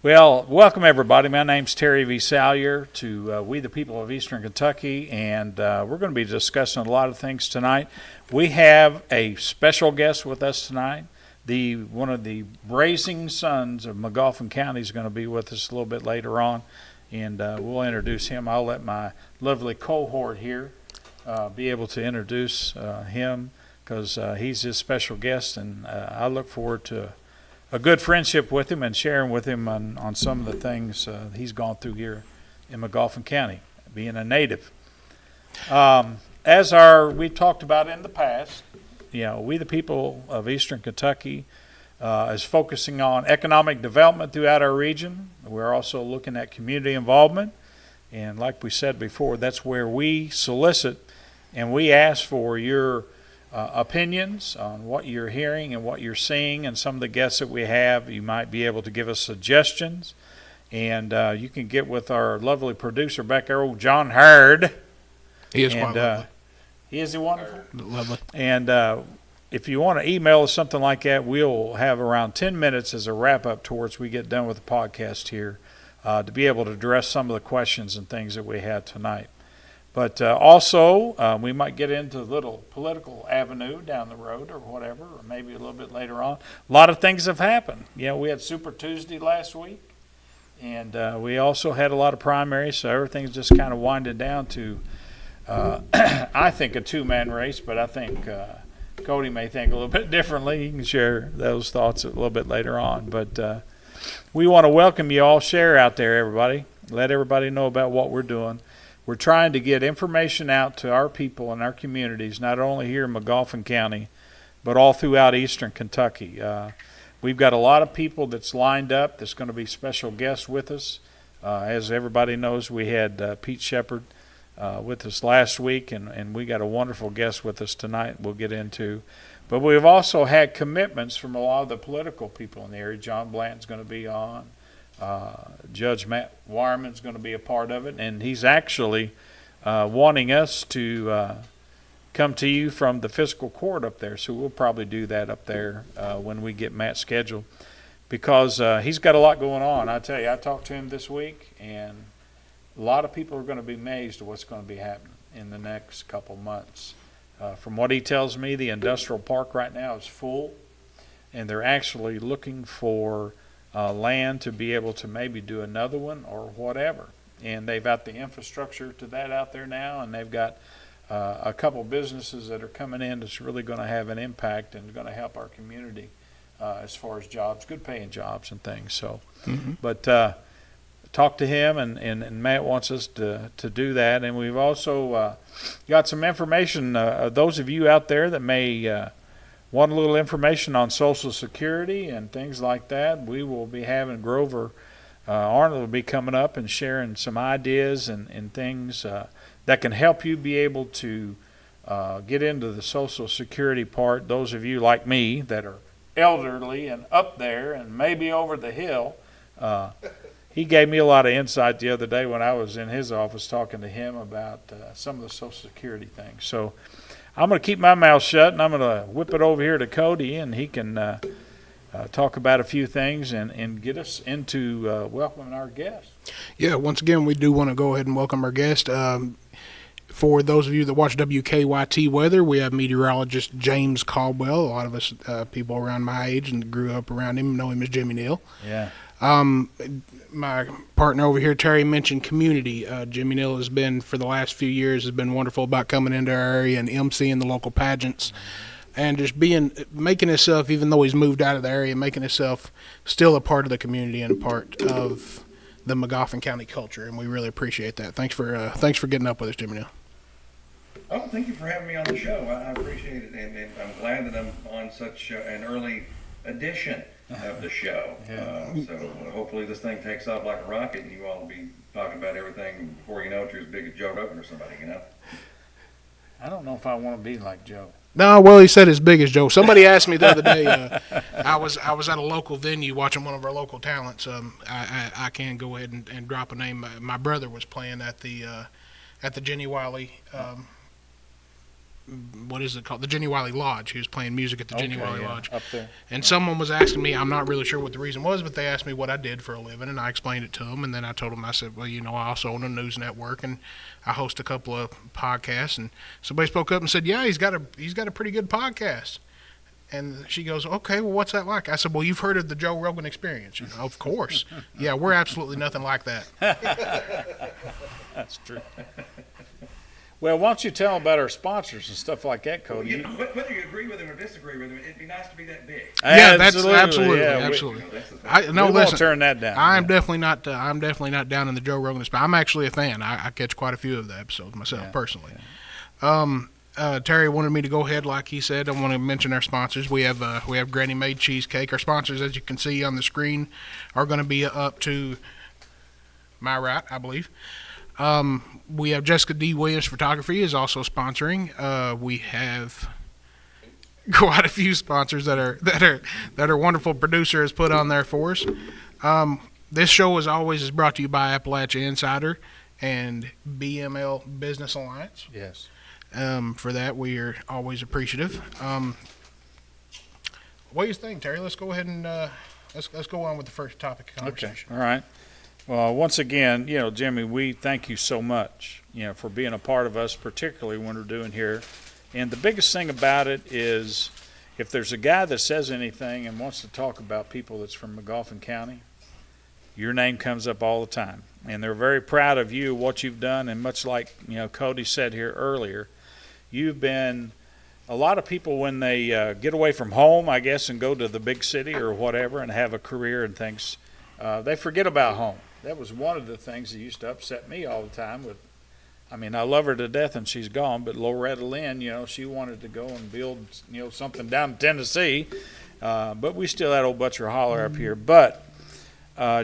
Well, welcome everybody. My name's Terry V. Salyer to We the People of Eastern Kentucky, and we're going to be discussing a lot of things tonight. We have a special guest with us tonight. One of the raising sons of Magoffin County is going to be with us a little bit later on, and we'll introduce him. I'll let my lovely cohort here be able to introduce him because he's his special guest, and I look forward to a good friendship with him and sharing with him on some of the things he's gone through here in Magoffin County, being a native. We've talked about in the past, we the people of Eastern Kentucky is focusing on economic development throughout our region. We're also looking at community involvement. And like we said before, that's where we solicit and we ask for your opinions on what you're hearing and what you're seeing, and some of the guests that we have. You might be able to give us suggestions, and you can get with our lovely producer back there, old John Hurd. He is quite lovely. He is wonderful. Lovely. And if you want to email us something like that, we'll have around 10 minutes as a wrap-up towards we get done with the podcast here to be able to address some of the questions and things that we had tonight. But also, we might get into a little political avenue down the road or whatever, or maybe a little bit later on. A lot of things have happened. We had Super Tuesday last week, and we also had a lot of primaries, so everything's just kind of winding down to, I think, a two-man race, but I think Cody may think a little bit differently. He can share those thoughts a little bit later on. But we want to welcome you all. Share out there, everybody. Let everybody know about what we're doing. We're trying to get information out to our people and our communities, not only here in Magoffin County, but all throughout Eastern Kentucky. We've got a lot of people that's lined up that's going to be special guests with us. As everybody knows, we had Pete Shepard with us last week, and we got a wonderful guest with us tonight we'll get into. But we've also had commitments from a lot of the political people in the area. John Blanton's going to be on. Judge Matt Wireman's going to be a part of it, and he's actually wanting us to come to you from the fiscal court up there, so we'll probably do that up there when we get Matt scheduled, because he's got a lot going on. I tell you, I talked to him this week, and a lot of people are going to be amazed at what's going to be happening in the next couple months. From what he tells me, the industrial park right now is full, and they're actually looking for land to be able to maybe do another one or whatever. And they've got the infrastructure to that out there now, and they've got a couple businesses that are coming in that's really going to have an impact and going to help our community as far as jobs, good paying jobs and things. So, But talk to him, and Matt wants us to do that. And we've also got some information, those of you out there that may want a little information on Social Security and things like that. We will be having Grover Arnold will be coming up and sharing some ideas and things that can help you be able to get into the Social Security part. Those of you like me that are elderly and up there and maybe over the hill, he gave me a lot of insight the other day when I was in his office talking to him about some of the Social Security things. So I'm going to keep my mouth shut, and I'm going to whip it over here to Cody, and he can talk about a few things and get us into welcoming our guest. Yeah, once again, we do want to go ahead and welcome our guest. For those of you that watch WKYT Weather, we have meteorologist James Caldwell. A lot of us people around my age and grew up around him know him as Jimmy Neal. Yeah. My partner over here, Terry, mentioned community. Jimmy Neal has been, for the last few years, has been wonderful about coming into our area and emceeing the local pageants and just making himself, even though he's moved out of the area, making himself still a part of the community and a part of the Magoffin County culture, and we really appreciate that. Thanks for getting up with us, Jimmy Neal. Oh, thank you for having me on the show. I appreciate it, and I'm glad that I'm on such an early edition of the show. So hopefully this thing takes off like a rocket, and you all will be talking about everything before you know it. You're as big as Joe Rogan or somebody, I don't know if I want to be like Joe. No, well, he said as big as Joe. Somebody asked me the other day. I was at a local venue watching one of our local talents. I can go ahead and drop a name. My brother was playing at the Jenny Wiley what is it called? The Jenny Wiley Lodge. He was playing music at the Jenny Wiley Lodge. Up there. And someone was asking me, I'm not really sure what the reason was, but they asked me what I did for a living, and I explained it to them. And then I told them, I said, well, I also own a news network, and I host a couple of podcasts. And somebody spoke up and said, yeah, he's got a pretty good podcast. And she goes, okay, well, what's that like? I said, well, you've heard of the Joe Rogan Experience. Of course. Yeah, we're absolutely nothing like that. That's true. Well, why don't you tell them about our sponsors and stuff like that, Cody? Whether you agree with them or disagree with them, it'd be nice to be that big. Yeah, that's absolutely. We won't turn that down. I'm definitely not. I'm definitely not down in the Joe Rogan spot. I'm actually a fan. I catch quite a few of the episodes myself personally. Yeah. Terry wanted me to go ahead, like he said. I want to mention our sponsors. We have Granny Made Cheesecake. Our sponsors, as you can see on the screen, are going to be up to my right, I believe. We have Jessica D. Williams Photography is also sponsoring. We have quite a few sponsors that are wonderful producer has put on there for us. This show as always is brought to you by Appalachia Insider and BML Business Alliance. Yes. For that we are always appreciative. What do you think, Terry? Let's go ahead and let's go on with the first topic of conversation. Okay. All right. Well, once again, Jimmy, we thank you so much, for being a part of us, particularly when we're doing here. And the biggest thing about it is if there's a guy that says anything and wants to talk about people that's from Magoffin County, your name comes up all the time. And they're very proud of you, what you've done. And much like, Cody said here earlier, you've been a lot of people when they get away from home, I guess, and go to the big city or whatever and have a career and things, they forget about home. That was one of the things that used to upset me all the time. I love her to death and she's gone, but Loretta Lynn, she wanted to go and build, something down in Tennessee. But we still had old Butcher Holler up here. But,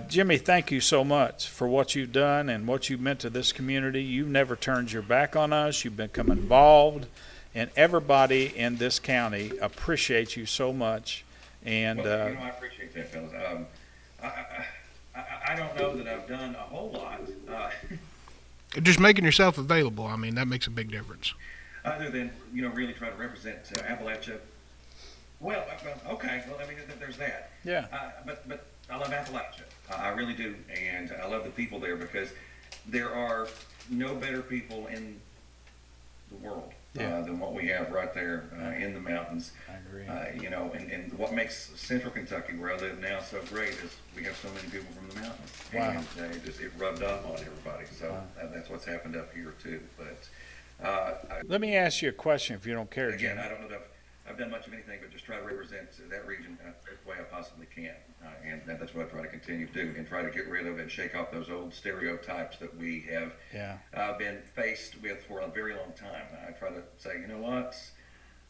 Jimmy, thank you so much for what you've done and what you've meant to this community. You've never turned your back on us. You've become involved. And everybody in this county appreciates you so much. And well, I appreciate that, fellas. I don't know that I've done a whole lot. Just making yourself available, that makes a big difference. Other than, really try to represent Appalachia. Well, okay. Well, there's that. Yeah. But I love Appalachia. I really do. And I love the people there because there are no better people in the world than what we have right there in the mountains. I agree. And what makes Central Kentucky, where I live now, so great is we have so many people from the mountains. Wow. And it rubbed off on everybody. So that's what's happened up here too. But let me ask you a question, if you don't care, again, Jim. I don't know that I've done much of anything, but just try to represent that region the way I possibly can. And that's what I try to continue to do and try to get rid of and shake off those old stereotypes that we have been faced with for a very long time. I try to say, you know what,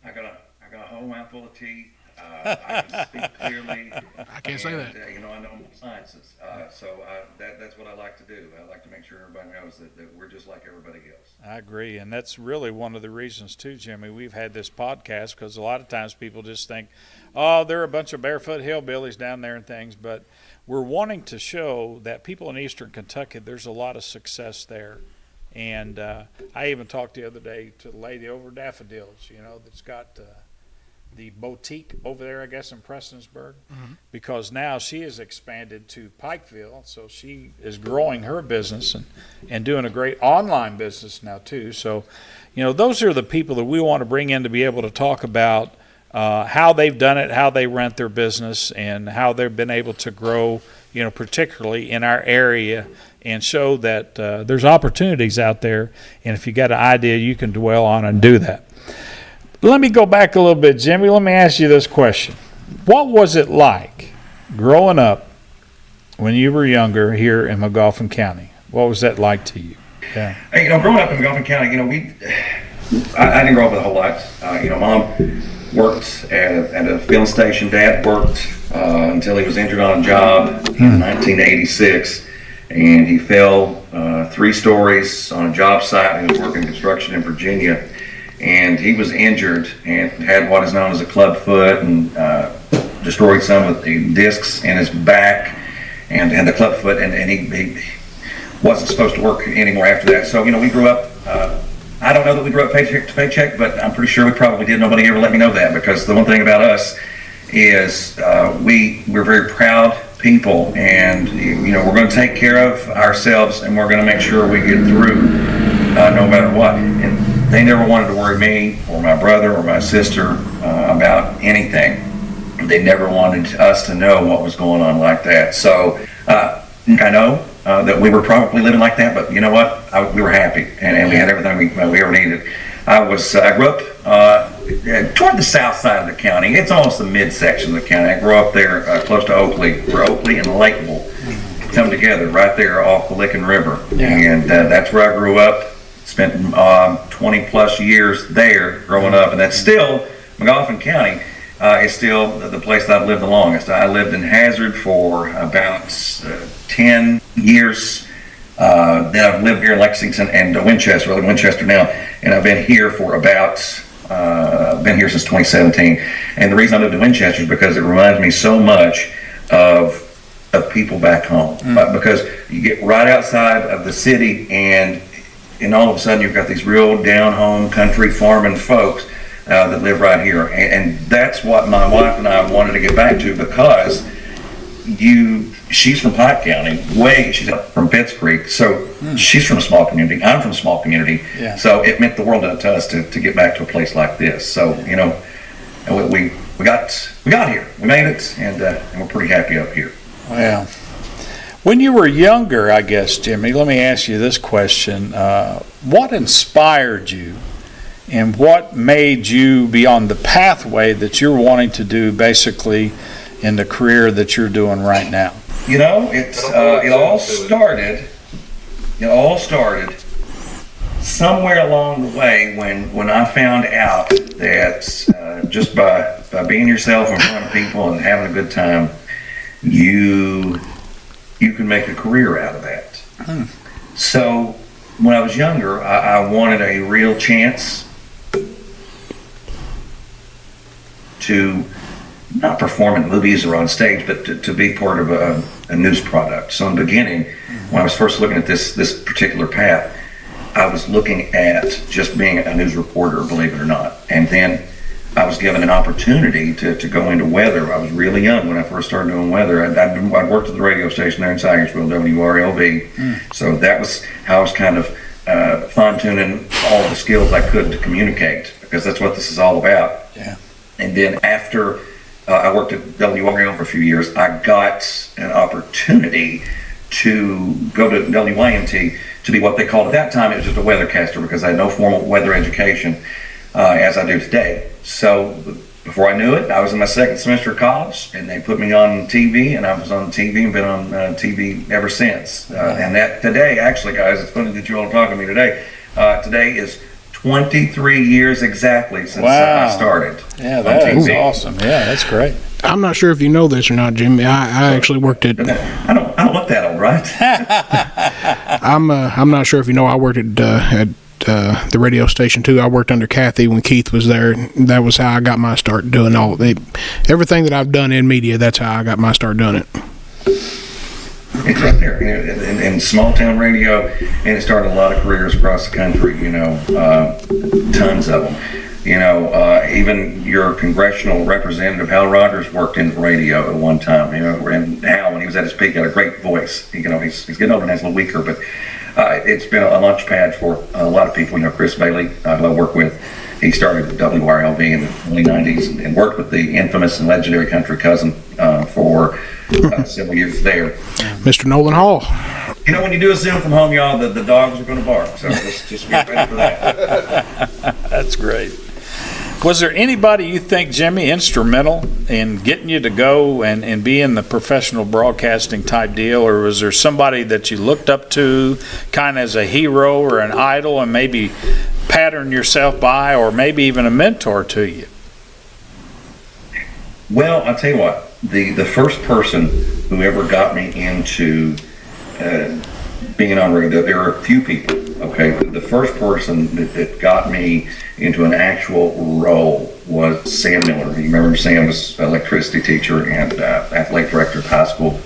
I got a whole mouthful of teeth. I can speak clearly. I can't say that. I know sciences. So that's what I like to do. I like to make sure everybody knows that we're just like everybody else. I agree, and that's really one of the reasons too, Jimmy. We've had this podcast because a lot of times people just think, oh, they're a bunch of barefoot hillbillies down there and things, but we're wanting to show that people in eastern Kentucky, there's a lot of success there. And I even talked the other day to the lady over Daffodils, that's got the boutique over there, I guess, in Prestonsburg, because now she has expanded to Pikeville, so she is growing her business and doing a great online business now too. So, those are the people that we want to bring in to be able to talk about how they've done it, how they rent their business, and how they've been able to grow, particularly in our area, and show that there's opportunities out there, and if you got an idea, you can dwell on and do that. Let me go back a little bit, Jimmy. Let me ask you this question. What was it like growing up when you were younger here in Magoffin County? What was that like to you? Yeah. Hey, growing up in Magoffin County, I didn't grow up with a whole lot. Mom worked at a filling station. Dad worked until he was injured on a job in 1986, and he fell 3 stories on a job site. He was working construction in Virginia. And he was injured and had what is known as a club foot and destroyed some of the discs in his back and the club foot. And he wasn't supposed to work anymore after that. So, we grew up, I I don't know that we grew up paycheck to paycheck, but I'm pretty sure we probably did. Nobody ever let me know that, because the one thing about us is we're very proud people, and we're going to take care of ourselves, and we're going to make sure we get through no matter what. And they never wanted to worry me or my brother or my sister about anything. They never wanted us to know what was going on like that. So I know that we were probably living like that, but you know what? We were happy, and we had everything we ever needed. I grew up toward the south side of the county. It's almost the midsection of the county. I grew up there close to Oakley, where Oakley and Lakeville come together right there off the Licking River. Yeah. And that's where I grew up. Spent 20 plus years there growing up, and that's still, Magoffin County is still the place that I've lived the longest. I lived in Hazard for about 10 years. Then I've lived here in Lexington and Winchester. I live in Winchester now, and I've been here for been here since 2017. And the reason I moved to Winchester is because it reminds me so much of people back home. Because you get right outside of the city, and all of a sudden you've got these real down-home country farming folks that live right here. And that's what my wife and I wanted to get back to, because she's from Pike County, she's from Pitts Creek, so she's from a small community, I'm from a small community, so it meant the world to us to get back to a place like this. So, we got here, we made it, and we're pretty happy up here. Well, when you were younger, I guess, Jimmy, let me ask you this question. What inspired you, and what made you be on the pathway that you're wanting to do basically in the career that you're doing right now? It all started somewhere along the way when I found out that just by being yourself in front of people and having a good time, you can make a career out of that. So when I was younger, I wanted a real chance to not perform in movies or on stage, but to be part of a news product. So in the beginning, when I was first looking at this particular path, I was looking at just being a news reporter, believe it or not. And then I was given an opportunity to go into weather. I was really young when I first started doing weather. I'd worked at the radio station there in Sagersville, WRLV. So that was how I was kind of fine-tuning all the skills I could to communicate, because that's what this is all about. Yeah. And then after I worked at WRL for a few years, I got an opportunity to go to WYMT to be what they called at that time, it was just a weathercaster, because I had no formal weather education as I do today. So before I knew it, I was in my second semester of college, and they put me on TV, and I was on TV and been on TV ever since. And that today, actually, guys, it's funny that you all are talking to me today. Today is 23 years exactly since I started. Yeah, that is awesome. Yeah, that's great. I'm not sure if you know this or not, Jimmy. I actually worked at. I don't look that old, right? I'm not sure if you know. I worked at the radio station too. I worked under Kathy when Keith was there. That was how I got my start doing everything that I've done in media. That's how I got my start doing it. It's right there in small town radio, and it started a lot of careers across the country. Tons of them. Even your congressional representative Hal Rogers worked in radio at one time. And Hal, when he was at his peak, had a great voice. He's getting older and has a little weaker, but it's been a launch pad for a lot of people. Chris Bailey, who I work with, he started at WRLV in the early '90s and worked with the infamous and legendary country cousin for several years there. Mr. Nolan Hall. When you do a Zoom from home, y'all, the dogs are going to bark. So just get ready for that. That's great. Was there anybody you think, Jimmy, instrumental in getting you to go and be in the professional broadcasting type deal, or was there somebody that you looked up to kind of as a hero or an idol and maybe pattern yourself by, or maybe even a mentor to you? Well, I'll tell you what, the first person who ever got me into being on radio, there are a few people, okay? The first person that got me into an actual role was Sam Miller. You remember Sam was an electricity teacher and athletic director at high school.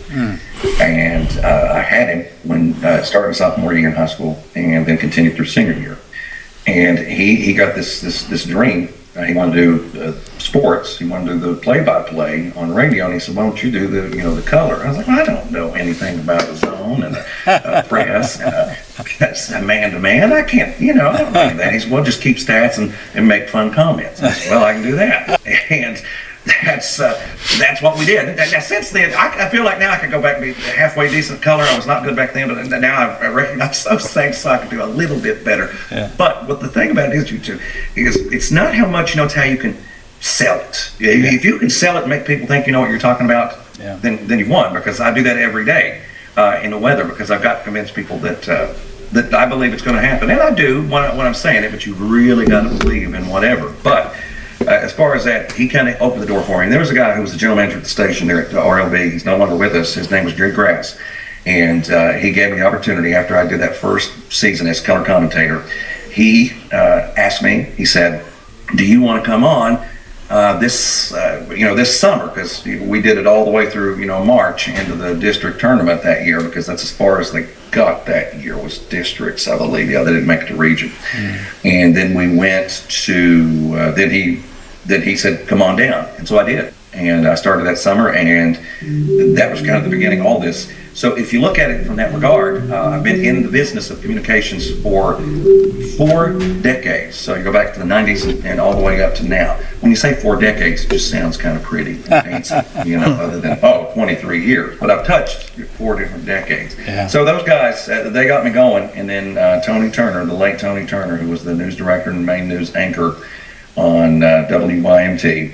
And I had him when started sophomore year in high school and then continued through senior year. And he got this dream. He wanted to do sports. He wanted to do the play-by-play on radio. And he said, "Why don't you do the color?" I was like, "Well, I don't know anything about the zone and the press and man-to-man. I can't, I don't know that." He said, "Well, just keep stats and make fun comments." I said, "Well, I can do that." And that's what we did. Now, since then, I feel like now I could go back and be halfway decent color. I was not good back then, but now I recognize those things, so I can do a little bit better. Yeah. But what the thing about it is, is it's not how much, it's how you can sell it. If you can sell it and make people think you know what you're talking about, then you've won, because I do that every day in the weather, because I've got to convince people that I believe it's going to happen. And I do when I'm saying it, but you've really got to believe in whatever. But as far as that, he kind of opened the door for me. And there was a guy who was the general manager at the station there at RLB. He's no longer with us. His name was Jerry Grass. And he gave me the opportunity after I did that first season as color commentator. He asked me, he said, "Do you want to come on this summer?" Because we did it all the way through, March into the district tournament that year, because that's as far as they got that year was districts, I believe. They didn't make it to region. And then we went to, then he said, "Come on down." And so I did. And I started that summer, and that was kind of the beginning of all this. So if you look at it from that regard, I've been in the business of communications for 4 decades. So you go back to the 90s and all the way up to now. When you say 4 decades, it just sounds kind of pretty and fancy, other than, 23 years. But I've touched 4 different decades. Yeah. So those guys, they got me going. And then Tony Turner, the late Tony Turner, who was the news director and main news anchor on WYMT,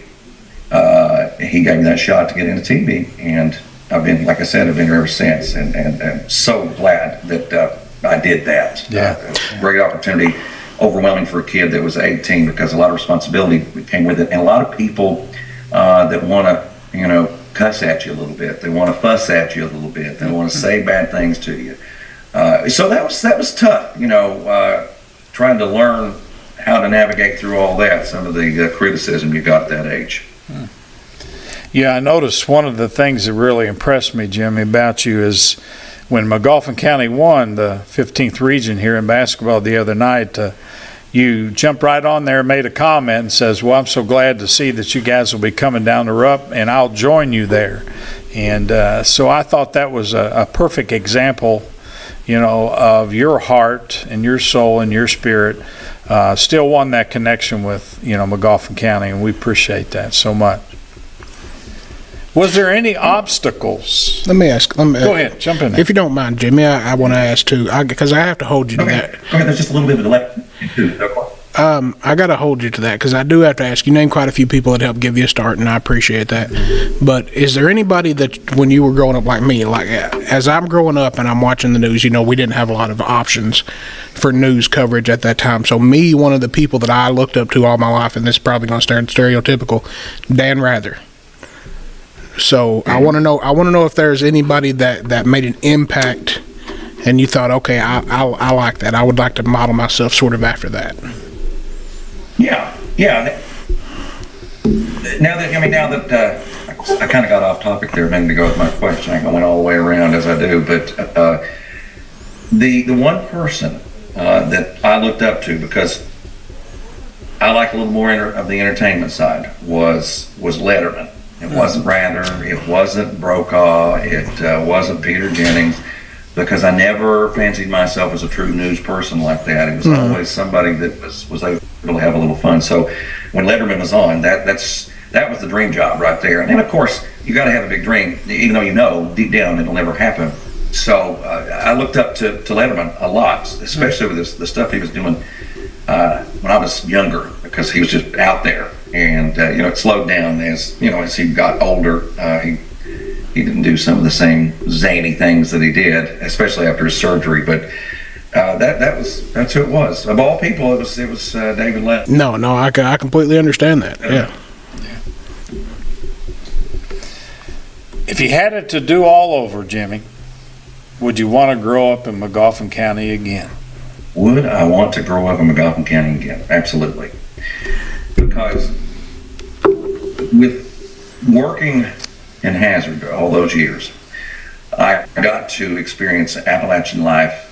he gave me that shot to get into TV. And I've been, like I said, I've been here ever since, and so glad that I did that. Yeah. Great opportunity, overwhelming for a kid that was 18, because a lot of responsibility came with it, and a lot of people that want to, cuss at you a little bit. They want to fuss at you a little bit. They want to say bad things to you. So that was tough, trying to learn how to navigate through all that. Some of the criticism you got at that age. Yeah, I noticed one of the things that really impressed me, Jimmy, about you is when Magoffin County won the 15th region here in basketball the other night, you jumped right on there, made a comment, and says, "Well, I'm so glad to see that you guys will be coming down the Rupp, and I'll join you there." And so I thought that was a perfect example, of your heart and your soul and your spirit. Still won that connection with, Magoffin County, and we appreciate that so much. Was there any obstacles? Let me ask. Go ahead, jump in there. If you don't mind, Jimmy, I want to ask too, because I have to hold you to that. Okay, there's just a little bit of a delay. I got to hold you to that, because I do have to ask. You named quite a few people that helped give you a start, and I appreciate that. But is there anybody that, when you were growing up like me, like as I'm growing up and I'm watching the news, we didn't have a lot of options for news coverage at that time. So me, one of the people that I looked up to all my life, and this is probably going to sound stereotypical, Dan Rather. So I want to know if there's anybody that made an impact, and you thought, okay, I like that. I would like to model myself sort of after that. Yeah. Now that I kind of got off topic there a minute ago with my question, I went all the way around as I do. But the one person that I looked up to, because I like a little more of the entertainment side, was Letterman. It wasn't Rather, it wasn't Brokaw, it wasn't Peter Jennings, because I never fancied myself as a true news person like that. It was always somebody that was able to have a little fun. So when Letterman was on, that was the dream job right there. And then, of course, you got to have a big dream, even though deep down it'll never happen. So I looked up to Letterman a lot, especially with the stuff he was doing when I was younger, because he was just out there. And it slowed down as he got older. He didn't do some of the same zany things that he did, especially after his surgery. But that's who it was. Of all people, it was David Letterman. No, I completely understand that. Yeah. If you had it to do all over, Jimmy, would you want to grow up in Magoffin County again? Would I want to grow up in Magoffin County again? Absolutely. Because with working in Hazard all those years, I got to experience Appalachian life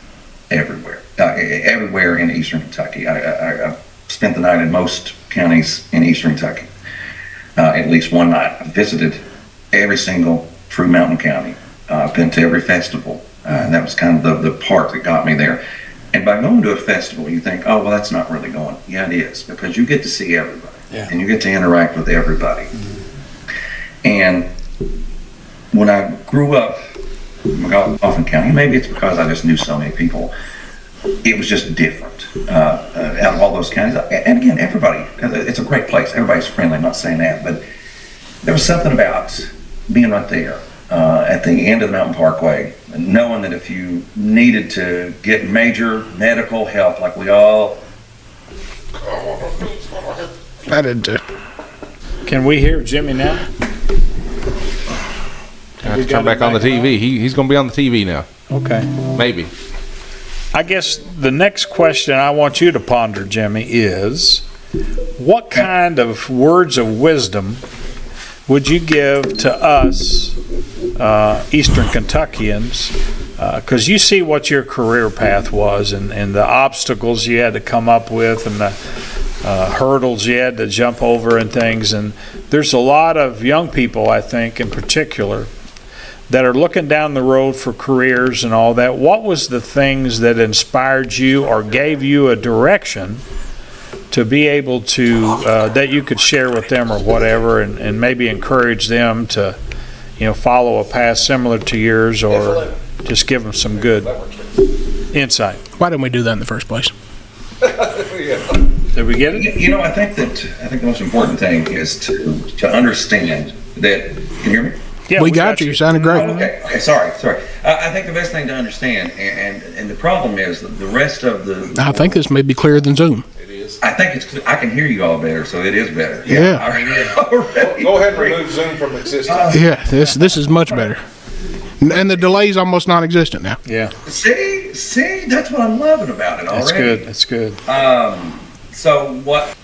everywhere. everywhere in eastern Kentucky. I spent the night in most counties in eastern Kentucky, at least one night. I visited every single true mountain county. I've been to every festival, and that was kind of the part that got me there. And by going to a festival, you think, oh, well, that's not really going. Yeah, it is, because you get to see everybody, and you get to interact with everybody. And when I grew up in Magoffin County, maybe it's because I just knew so many people, it was just different out of all those counties. And again, everybody, it's a great place. Everybody's friendly, I'm not saying that, but there was something about being right there at the end of the Mountain Parkway, knowing that if you needed to get major medical help, like we all... I did too. Can we hear Jimmy now? I have to turn back on the TV. He's going to be on the TV now. Okay. Maybe. I guess the next question I want you to ponder, Jimmy, is what kind of words of wisdom would you give to us Eastern Kentuckians? Because you see what your career path was and the obstacles you had to come up with and the hurdles you had to jump over and things. And there's a lot of young people, I think, in particular, that are looking down the road for careers and all that. What was the things that inspired you or gave you a direction to be able to, that you could share with them or whatever, and maybe encourage them to, follow a path similar to yours, or just give them some good insight? Why didn't we do that in the first place? Did we get it? I think the most important thing is to understand that. Can you hear me? Yeah, we got you. You sounded great. Okay. Sorry. I think the best thing to understand, and the problem is that the rest of the. I think this may be clearer than Zoom. It is. I think I can hear you all better, so it is better. Yeah. Already. Go ahead and remove Zoom from existence. Yeah, this is much better. And the delay's almost non-existent now. Yeah. See, that's what I'm loving about it already. That's good. So what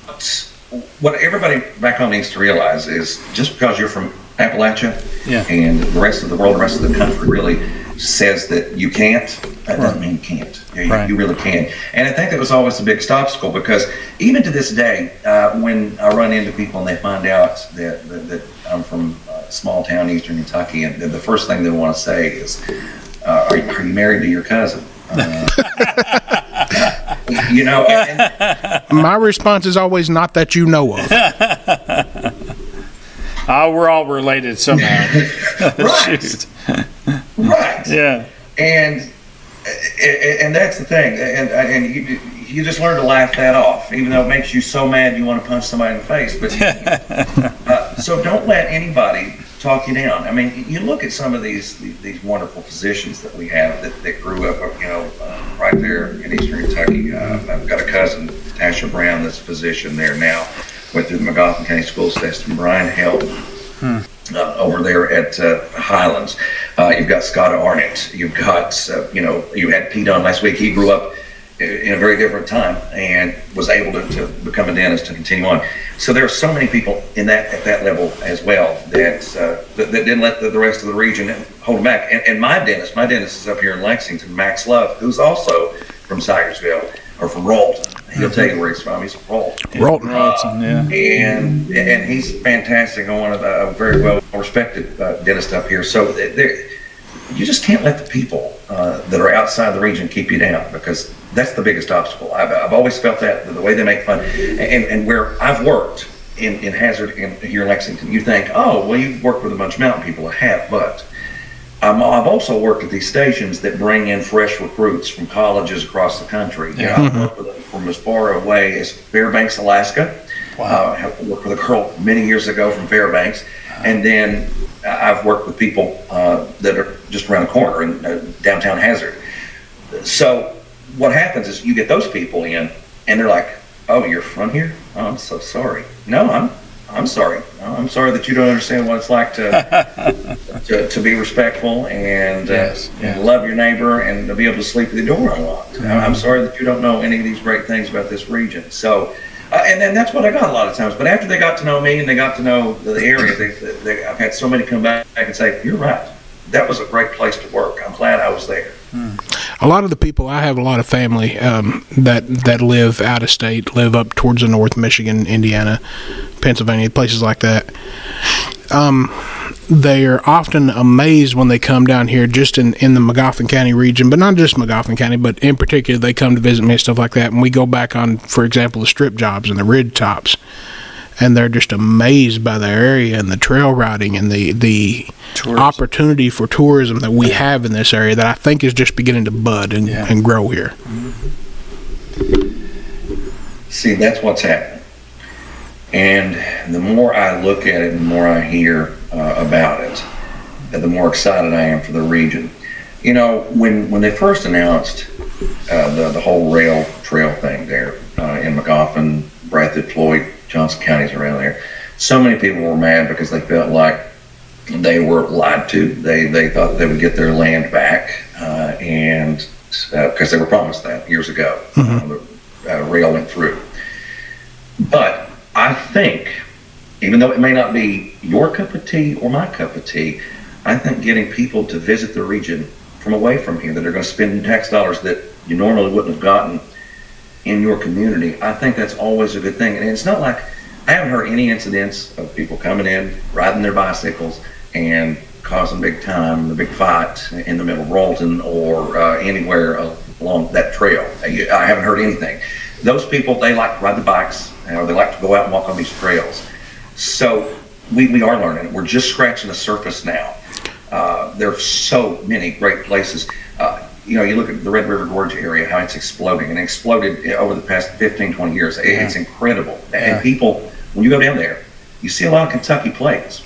everybody back home needs to realize is just because you're from Appalachia and the rest of the world, the rest of the country really says that you can't, that doesn't mean you can't. You really can. And I think that was always the biggest obstacle, because even to this day, when I run into people and they find out that I'm from a small town, Eastern Kentucky, and the first thing they want to say is, are you married to your cousin? My response is always, not that you know of. We're all related somehow. Right. Shoot. Right. Yeah. And that's the thing. And you just learn to laugh that off, even though it makes you so mad you want to punch somebody in the face. But so don't let anybody talk you down. I mean, you look at some of these wonderful physicians that we have that grew up, right there in Eastern Kentucky. I've got a cousin, Tasha Brown, that's a physician there now. Went through the Magoffin County School System. Brian Helton over there at Highlands. You've got Scott Arnett. You've got, you had Pete on last week. He grew up in a very different time and was able to become a dentist to continue on. So there are so many people at that level as well that didn't let the rest of the region hold them back. And my dentist is up here in Lexington, Max Love, who's also from Sigersville or from Rolton. He'll tell you where he's from. He's from Rolton. Rolton, yeah. And he's fantastic and one of the very well respected dentists up here. So you just can't let the people that are outside the region keep you down, because that's the biggest obstacle. I've always felt that the way they make fun, and where I've worked in Hazard here in Lexington, you think, oh, well, you've worked with a bunch of mountain people. I have, but I've also worked at these stations that bring in fresh recruits from colleges across the country. I've worked with them from as far away as Fairbanks, Alaska. Wow. I worked with a girl many years ago from Fairbanks, and then I've worked with people that are just around the corner in downtown Hazard. So what happens is you get those people in, and they're like, "Oh, you're from here? Oh, I'm so sorry." No, I'm sorry. I'm sorry that you don't understand what it's like to be respectful and love your neighbor and to be able to sleep with the door unlocked. I'm sorry that you don't know any of these great things about this region. So, and then that's what I got a lot of times. But after they got to know me and they got to know the area, I've had so many come back and say, "You're right. That was a great place to work. I'm glad I was there." a lot of the people, I have a lot of family that live out of state, live up towards the north, Michigan, Indiana, Pennsylvania, places like that. They are often amazed when they come down here just in the Magoffin County region, but not just Magoffin County, but in particular, they come to visit me and stuff like that. And we go back on, for example, the strip jobs and the ridge tops. And they're just amazed by the area and the trail riding and the opportunity for tourism that we have in this area that I think is just beginning to bud and grow here. See, that's what's happening. And the more I look at it and the more I hear about it, the more excited I am for the region. You know, when they first announced the whole rail trail thing there in Magoffin, Bradford, Floyd, Johnson counties around there, so many people were mad because they felt like they were lied to. They thought they would get their land back, and because they were promised that years ago, the rail went through. But I think, even though it may not be your cup of tea or my cup of tea, I think getting people to visit the region from away from here that are going to spend tax dollars that you normally wouldn't have gotten in your community, I think that's always a good thing. And it's not like, I haven't heard any incidents of people coming in, riding their bicycles, and causing big time, the big fight in the middle of Rolton or anywhere along that trail. I haven't heard anything. Those people, they like to ride the bikes, or they like to go out and walk on these trails. So we are learning. We're just scratching the surface now. There's so many great places. You know, you look at the Red River Gorge area, how it's exploding, and exploded over the past 15, 20 years. It's incredible. And people, when you go down there, you see a lot of Kentucky plates.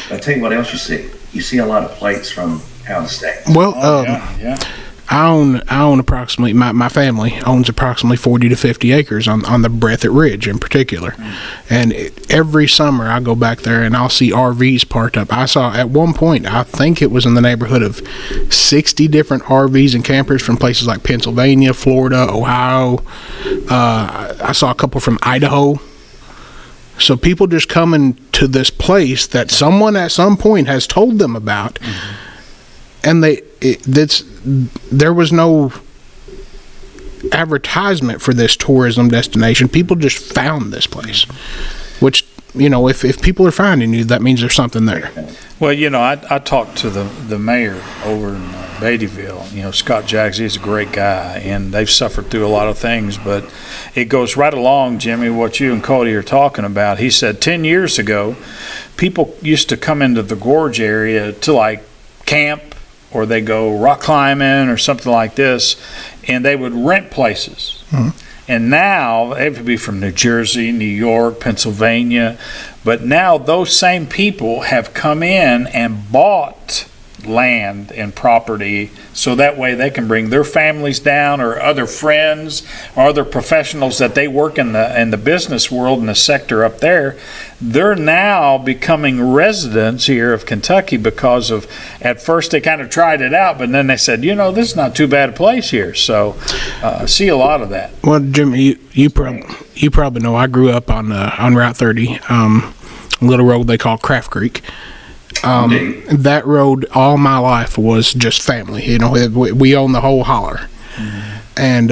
I'll tell you what else you see. You see a lot of plates from out of state. Well, I own approximately, my family owns approximately 40 to 50 acres on the Breathitt Ridge in particular. And every summer I go back there and I'll see RVs parked up. I saw at one point, I think it was in the neighborhood of 60 different RVs and campers from places like Pennsylvania, Florida, Ohio. I saw a couple from Idaho. So people just coming to this place that someone at some point has told them about. And there was no advertisement for this tourism destination. People just found this place, which, you know, if people are finding you, that means there's something there. Well, you know, I talked to the mayor over in Beattyville. You know, Scott Jaggs, he's a great guy, and they've suffered through a lot of things, but it goes right along, Jimmy, what you and Cody are talking about. He said 10 years ago, people used to come into the gorge area to, like, camp, or they go rock climbing or something like this, and they would rent places. And now, they would be from New Jersey, New York, Pennsylvania, but now those same people have come in and bought land and property so that way they can bring their families down, or other friends or other professionals that they work in the business world in the sector up there. They're now becoming residents here of Kentucky because of, at first they kind of tried it out, but then they said, you know, this is not too bad a place here. So I see a lot of that. Well, Jimmy, you probably know I grew up on Route 30, a little road they call Craft Creek. That road all my life was just family. You know, we own the whole holler. And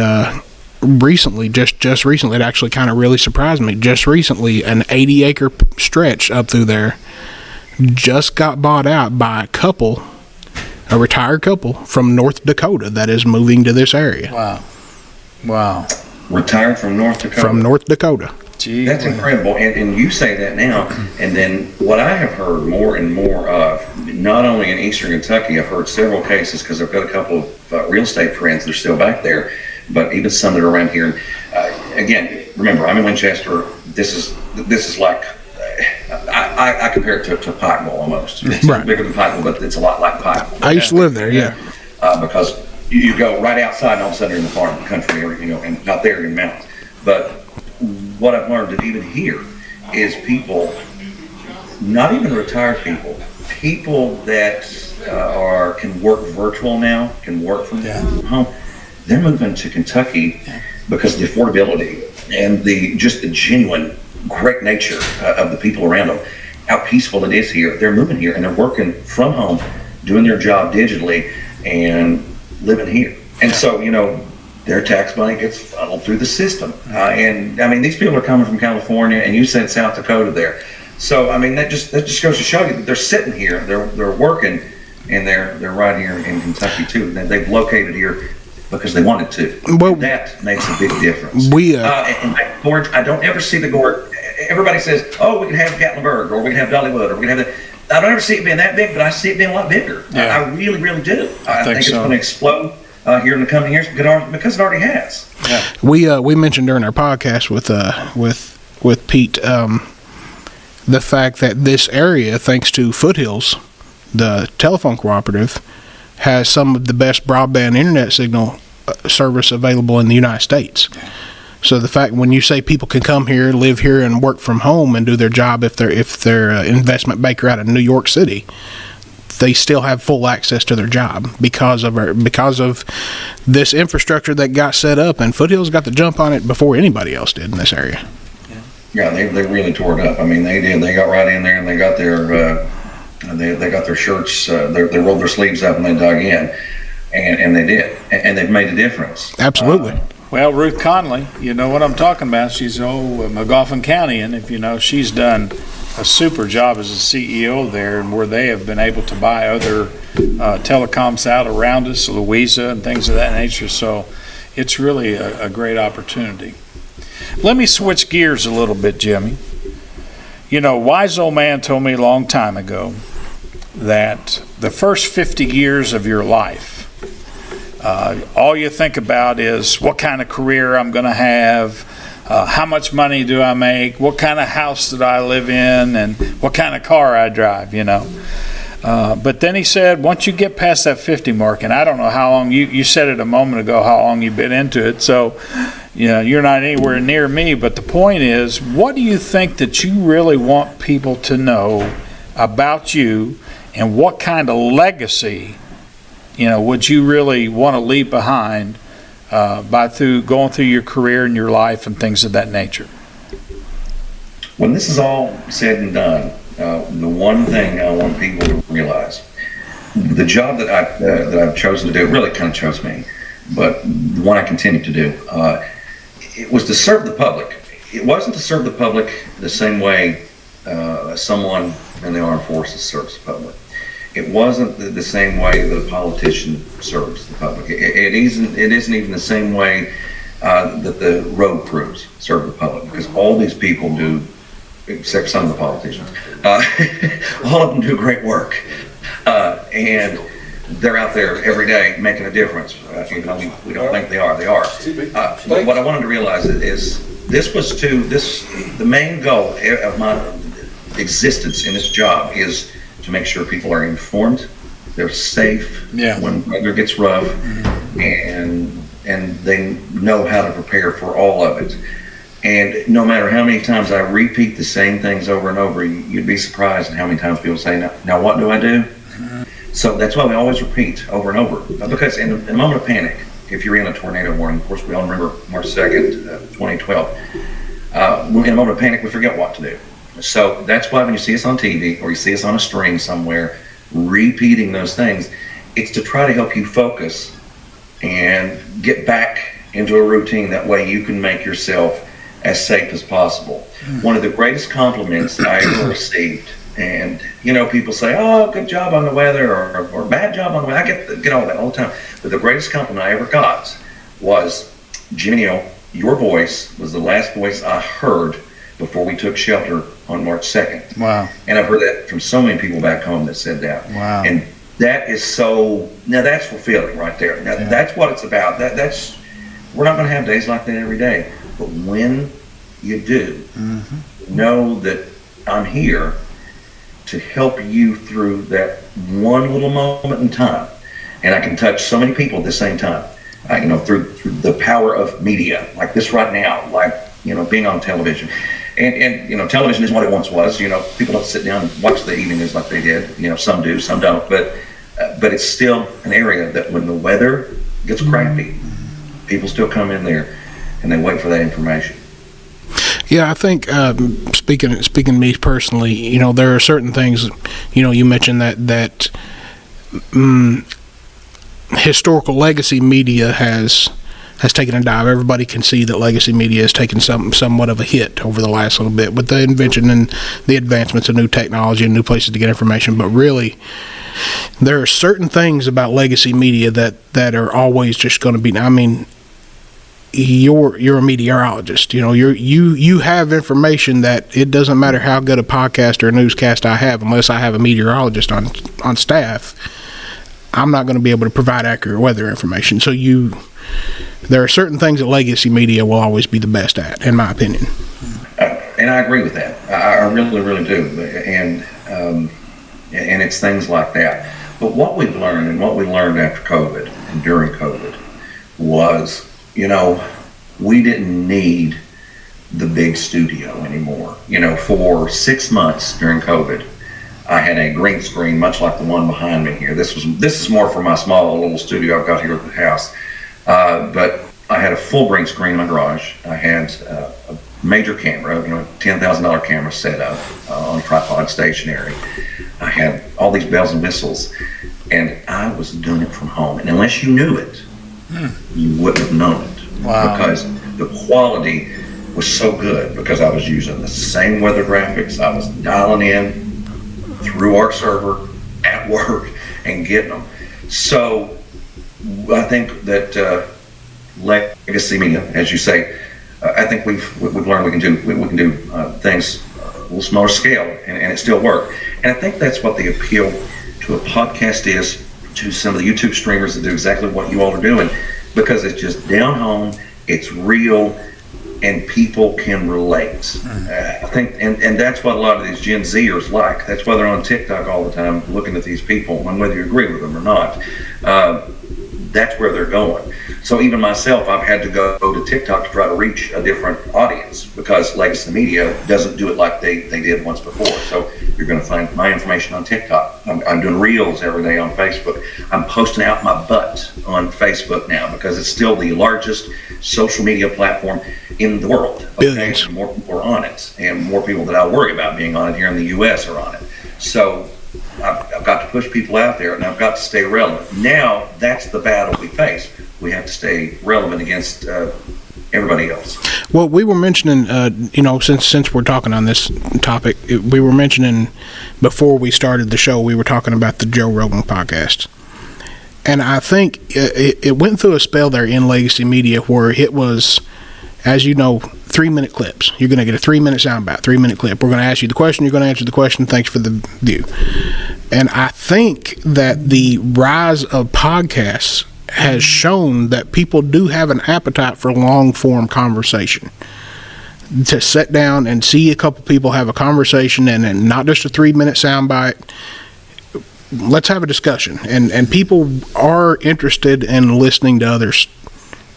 recently, just recently, it actually kind of really surprised me. Just recently, an 80-acre stretch up through there just got bought out by a retired couple from North Dakota that is moving to this area. Wow. Retired from North Dakota? From North Dakota. Gee, that's incredible. And you say that now, and then what I have heard more and more of, not only in eastern Kentucky, I've heard several cases, because I've got a couple of real estate friends that are still back there, but even some that are around here. Again, remember, I'm in Winchester. This is like, I compare it to Pikeville almost. It's bigger than Pikeville, but it's a lot like Pikeville. I used to live there, yeah. Because you go right outside and all of a sudden you're in the farm country, you know, and not there in the mountains. But what I've learned that even here is people, not even retired people that can work virtual now, can work from home. They're moving to Kentucky because of the affordability and the genuine great nature of the people around them, how peaceful it is here. They're moving here and they're working from home, doing their job digitally and living here. And so, their tax money gets funneled through the system. And I mean, these people are coming from California, and you said South Dakota there. So I mean, that just goes to show you that they're sitting here, they're working, and they're right here in Kentucky too. And they've located here because they wanted to. Well, that makes a big difference. And Gorge, I don't ever see the Gorge. Everybody says, "Oh, we can have Gatlinburg, or we can have Dollywood, or we can have that." I don't ever see it being that big, but I see it being a lot bigger. Yeah. I really, really do. I think it's going to explode here in the coming years because it already has. Yeah. We mentioned during our podcast with Pete the fact that this area, thanks to Foothills, the telephone cooperative, has some of the best broadband internet signal service available in the United States. So the fact when you say people can come here, live here, and work from home and do their job if they're investment banker out of New York City, they still have full access to their job because of this infrastructure that got set up, and Foothills got the jump on it before anybody else did in this area. Yeah, they really tore it up. I mean, they did. They got right in there and they got their they got their shirts. They rolled their sleeves up and they dug in, and they did, and they've made a difference. Absolutely. Well, Ruth Conley, you know what I'm talking about. She's Magoffin County, and if you know, she's done a super job as a CEO there, and where they have been able to buy other telecoms out around us, Louisa and things of that nature. So it's really a great opportunity. Let me switch gears a little bit, Jimmy. You know, wise old man told me a long time ago that the first 50 years of your life, all you think about is what kind of career I'm going to have, how much money do I make, what kind of house did I live in, and what kind of car I drive, you know. But then he said, once you get past that 50 mark, and I don't know how long, you said it a moment ago, how long you've been into it, so you know, you're not anywhere near me, but the point is, what do you think that you really want people to know about you, and what kind of legacy, you know, would you really want to leave behind going through your career and your life and things of that nature? When this is all said and done, the one thing I want people to realize, the job that I've chosen to do really kind of chose me, but the one I continue to do, it was to serve the public. It wasn't to serve the public the same way someone in the armed forces serves the public. It wasn't the same way that a politician serves the public. It isn't even the same way that the road crews serve the public, because all these people do, except some of the politicians, all of them do great work. And they're out there every day making a difference, even though we don't think they are. They are. But what I wanted to realize is the main goal of my existence in this job is to make sure people are informed, they're safe when weather gets rough, and they know how to prepare for all of it. And no matter how many times I repeat the same things over and over, you'd be surprised at how many times people say, now what do I do? So that's why we always repeat over and over. Because in a moment of panic, if you're in a tornado warning, of course we all remember March 2nd, 2012, in a moment of panic, we forget what to do. So that's why when you see us on TV or you see us on a stream somewhere repeating those things, it's to try to help you focus and get back into a routine. That way you can make yourself as safe as possible. One of the greatest compliments I ever received, and you know, people say, oh, good job on the weather, or bad job on the weather. I get all that all the time. But the greatest compliment I ever got was, Jimmy Neal, your voice was the last voice I heard before we took shelter on March 2nd. Wow. And I've heard that from so many people back home that said that. Wow. And that is that's fulfilling right there. Now, that's what it's about. We're not going to have days like that every day. But when you do, know that I'm here to help you through that one little moment in time. And I can touch so many people at the same time, through the power of media, like this right now, like, being on television. And television is what it once was. People don't sit down and watch the evening news like they did. Some do, some don't. But it's still an area that when the weather gets crappy, people still come in there and they wait for that information. Yeah, I think speaking to me personally, there are certain things. You mentioned that historical legacy media has taken a dive. Everybody can see that legacy media has taken somewhat of a hit over the last little bit with the invention and the advancements of new technology and new places to get information. But really, there are certain things about legacy media that are always just going to be. I mean, you're a meteorologist. You know, you have information that it doesn't matter how good a podcast or a newscast I have, unless I have a meteorologist on staff, I'm not going to be able to provide accurate weather information. So there are certain things that legacy media will always be the best at, in my opinion. And I agree with that. I really, really do. And it's things like that. But what we've learned, and what we learned after COVID and during COVID, was, you know, we didn't need the big studio anymore. You know, for 6 months during COVID, I had a green screen, much like the one behind me here. This is more for my small little studio I've got here at the house. But I had a full green screen in my garage. I had a major camera, you know, $10,000 camera set up on a tripod, stationary. I had all these bells and whistles, and I was doing it from home. And unless you knew it, you wouldn't have known it. Wow. Because the quality was so good, because I was using the same weather graphics. I was dialing in through our server at work and getting them. So I think that legacy media, as you say, I think we've learned we can do things a little smaller scale, and it still work. And I think that's what the appeal to a podcast is to some of the YouTube streamers that do exactly what you all are doing, because it's just down home, it's real, and people can relate. I think, and that's what a lot of these Gen Zers like. That's why they're on TikTok all the time, looking at these people, and whether you agree with them or not, that's where they're going. So even myself, I've had to go to TikTok to try to reach a different audience, because legacy media doesn't do it like they did once before. So you're going to find my information on TikTok. I'm doing reels every day on Facebook. I'm posting out my butt on Facebook now, because it's still the largest social media platform in the world. Billions. More people are on it, and more people that I worry about being on it here in the U.S. are on it. So I've got to push people out there, and I've got to stay relevant. Now, that's the battle we face. We have to stay relevant against everybody else. Well, we were mentioning, since we're talking on this topic, we were mentioning before we started the show, we were talking about the Joe Rogan podcast. And I think it went through a spell there in legacy media where it was, as you know, 3-minute clips. You're going to get a 3-minute soundbite, 3-minute clip. We're going to ask you the question. You're going to answer the question. Thanks for the view. And I think that the rise of podcasts has shown that people do have an appetite for long-form conversation. To sit down and see a couple people have a conversation, and not just a 3-minute soundbite. Let's have a discussion. And people are interested in listening to others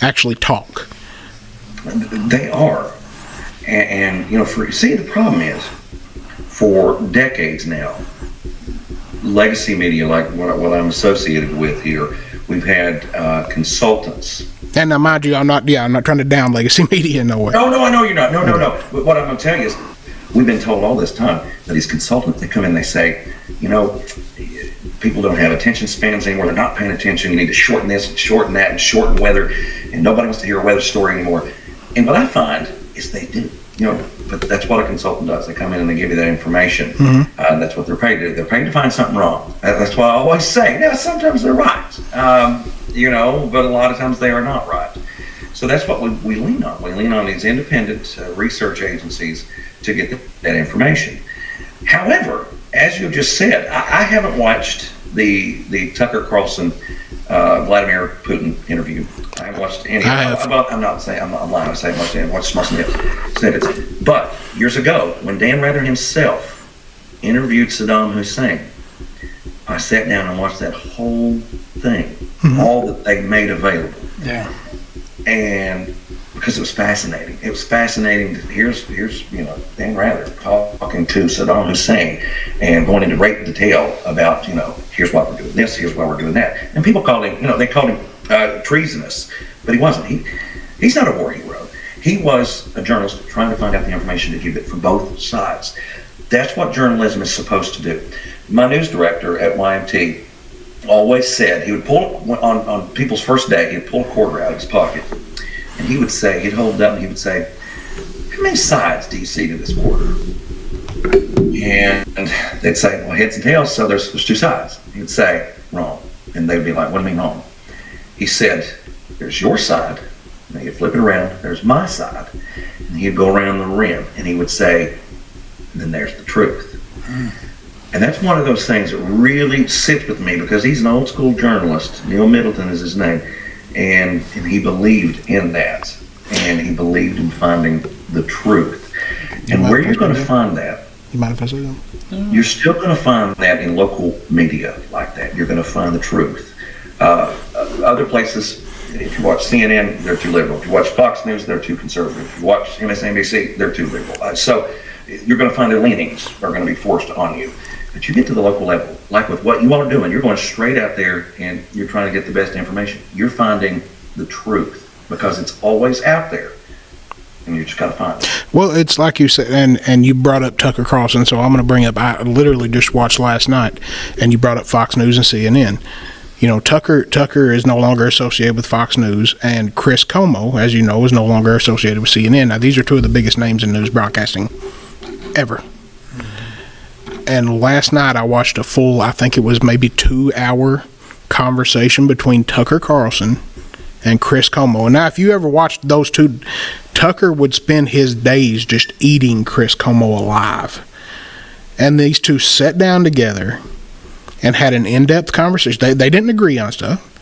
actually talk. They are. And the problem is, for decades now, legacy media, like what I'm associated with here, we've had consultants. And now, mind you, I'm not trying to down legacy media in no way. No, I know you're not. No. But what I'm going to tell you is, we've been told all this time that these consultants, they come in and they say, people don't have attention spans anymore. They're not paying attention. You need to shorten this, and shorten that, and shorten weather. And nobody wants to hear a weather story anymore. And what I find is they do. But that's what a consultant does. They come in and they give you that information. Mm-hmm. That's what they're paid to do. They're paid to find something wrong. That's why I always say, sometimes they're right. But a lot of times they are not right. So that's what we lean on. We lean on these independent research agencies to get that information. However, as you just said, I haven't watched the Tucker Carlson Vladimir Putin interview. I haven't watched any. I'm not saying I'm lying. I say I watched small snippets. But years ago, when Dan Rather himself interviewed Saddam Hussein, I sat down and watched that whole thing, all that they made available. Yeah. And because it was fascinating. It was fascinating. Here's Dan Rather talking to Saddam Hussein and going into great detail about, here's why we're doing this, here's why we're doing that. And people called him, they called him treasonous, but he wasn't. He's not a war hero. He was a journalist trying to find out the information to give it from both sides. That's what journalism is supposed to do. My news director at YMT, always said, he would pull on people's first day, he'd pull a quarter out of his pocket, and he would say, he'd hold it up and he would say, how many sides do you see to this quarter? And they'd say, well, heads and tails, so there's two sides. He would say, wrong. And they'd be like, what do you mean wrong? He said, there's your side. And he'd flip it around, there's my side. And he'd go around the rim and he would say, then there's the truth. And that's one of those things that really sits with me, because he's an old school journalist. Neil Middleton is his name. And he believed in that. And he believed in finding the truth. And where you're going to find that, You mind if I say that? you're still going to find that in local media like that. You're going to find the truth. Other places, if you watch CNN, they're too liberal. If you watch Fox News, they're too conservative. If you watch MSNBC, they're too liberal. So you're going to find their leanings are going to be forced on you. But you get to the local level, like with what you are doing, you're going straight out there and you're trying to get the best information. You're finding the truth because it's always out there. And you just got to find it. Well, it's like you said, and you brought up Tucker Carlson, so I'm going to bring up, I literally just watched last night, and you brought up Fox News and CNN. You know, Tucker is no longer associated with Fox News, and Chris Como, as you know, is no longer associated with CNN. Now, these are two of the biggest names in news broadcasting ever. And last night I watched a full, I think it was maybe 2-hour conversation between Tucker Carlson and Chris Como. And now, if you ever watched those two, Tucker would spend his days just eating Chris Como alive. And these two sat down together and had an in-depth conversation. They didn't agree on stuff,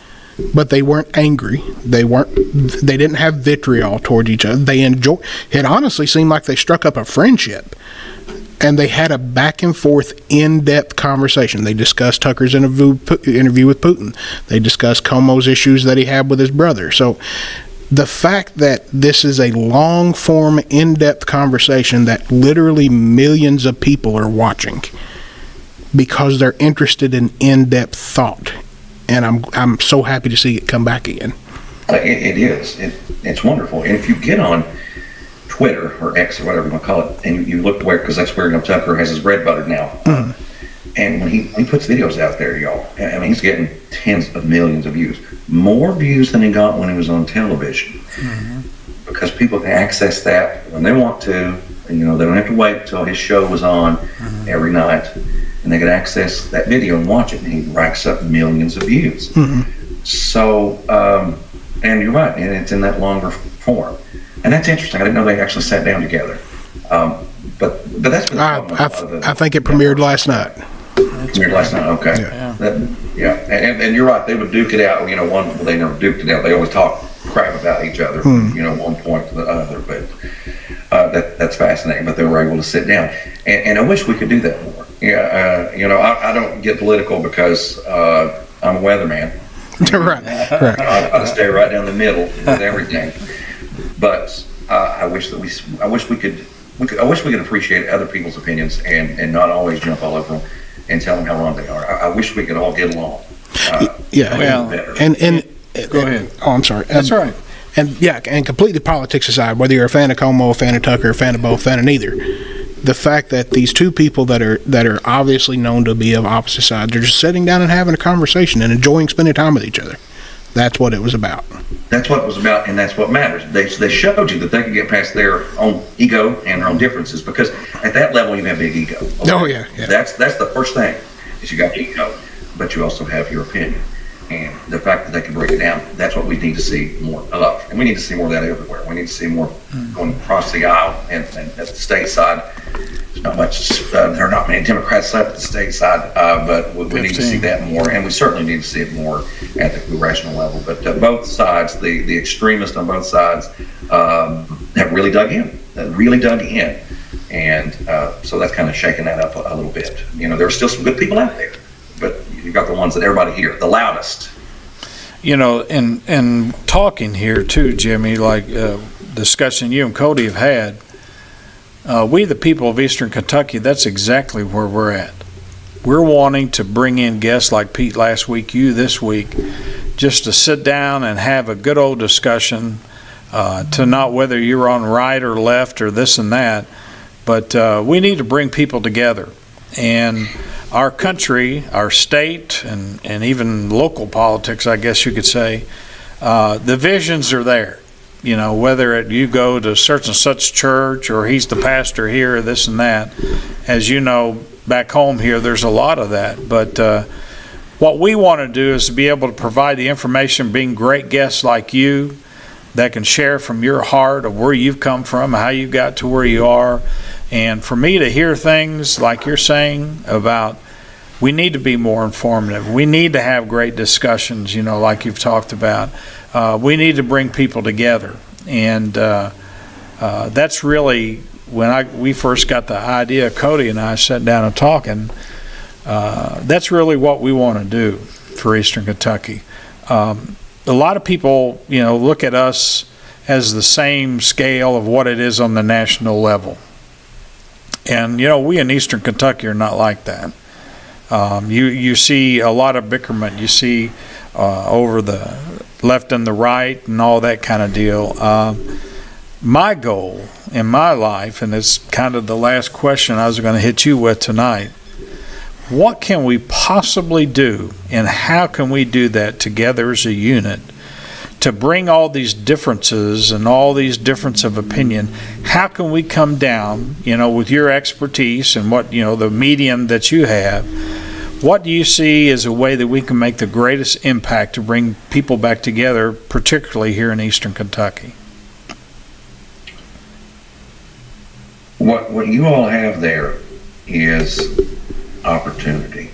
but they weren't angry. They didn't have vitriol towards each other. It honestly seemed like they struck up a friendship. And they had a back and forth, in-depth conversation. They discussed Tucker's interview with Putin. They discussed Como's issues that he had with his brother. So the fact that this is a long-form, in-depth conversation that literally millions of people are watching because they're interested in in-depth thought, and I'm so happy to see it come back again. It is. It's wonderful. And if you get on Twitter or X or whatever you want to call it, and you look where, because that's where Tucker has his bread buttered now. And when he puts videos out there, y'all, I mean, he's getting tens of millions of views, more views than he got when he was on television, because people can access that when they want to. And, you know, they don't have to wait until his show was on every night, and they can access that video and watch it, and he racks up millions of views. So, and you're right, and it's in that longer form. And that's interesting. I didn't know they actually sat down together. But that's what I think it premiered last night. Premiered last night. Okay. Yeah. And you're right. They would duke it out. You know, they never duked it out. They always talk crap about each other. You know, one point to the other. But that's fascinating. But they were able to sit down. And I wish we could do that more. Yeah. You know, I don't get political because I'm a weatherman. Right. I stay right down the middle with everything. But I wish we could appreciate other people's opinions and not always jump all over them and tell them how wrong they are. I wish we could all get along. Go ahead. Oh, I'm sorry. That's all right. And completely politics aside, whether you're a fan of Como, a fan of Tucker, a fan of both, fan of neither, the fact that these two people that are obviously known to be of opposite sides are just sitting down and having a conversation and enjoying spending time with each other. That's what it was about. That's what it was about, and that's what matters. They showed you that they could get past their own ego and their own differences, because at that level you have big ego. Okay? Oh yeah. That's the first thing, is you got ego, but you also have your opinion. And the fact that they can break it down, that's what we need to see more of. And we need to see more of that everywhere. We need to see more going across the aisle and at the state side. There's not much, there are not many Democrats left at the state side, but we need to see that more. And we certainly need to see it more at the congressional level. But both sides, the extremists on both sides, have really dug in. And so that's kind of shaking that up a little bit. You know, there are still some good people out there, but you got the ones that everybody hears, the loudest. You know, and talking here too, Jimmy, like discussion you and Cody have had, we the people of Eastern Kentucky, that's exactly where we're at. We're wanting to bring in guests like Pete last week, you this week, just to sit down and have a good old discussion, to not whether you're on right or left or this and that, but we need to bring people together. And our country, our state, and even local politics, I guess you could say, the visions are there. You know, whether you go to such and such church or he's the pastor here or this and that. As you know, back home here, there's a lot of that. But what we want to do is to be able to provide the information, being great guests like you that can share from your heart of where you've come from, how you got to where you are. And for me to hear things like you're saying about we need to be more informative. We need to have great discussions, you know, like you've talked about. We need to bring people together. And that's really, when we first got the idea, Cody and I sat down and talking, that's really what we want to do for Eastern Kentucky. A lot of people, you know, look at us as the same scale of what it is on the national level. And, you know, we in Eastern Kentucky are not like that. You see a lot of bickerment. You see over the left and the right and all that kind of deal. My goal in my life, and it's kind of the last question I was going to hit you with tonight, what can we possibly do, and how can we do that together as a unit to bring all these differences and all these differences of opinion? How can we come down, you know, with your expertise and what, you know, the medium that you have, what do you see as a way that we can make the greatest impact to bring people back together, particularly here in Eastern Kentucky? What you all have there is opportunity.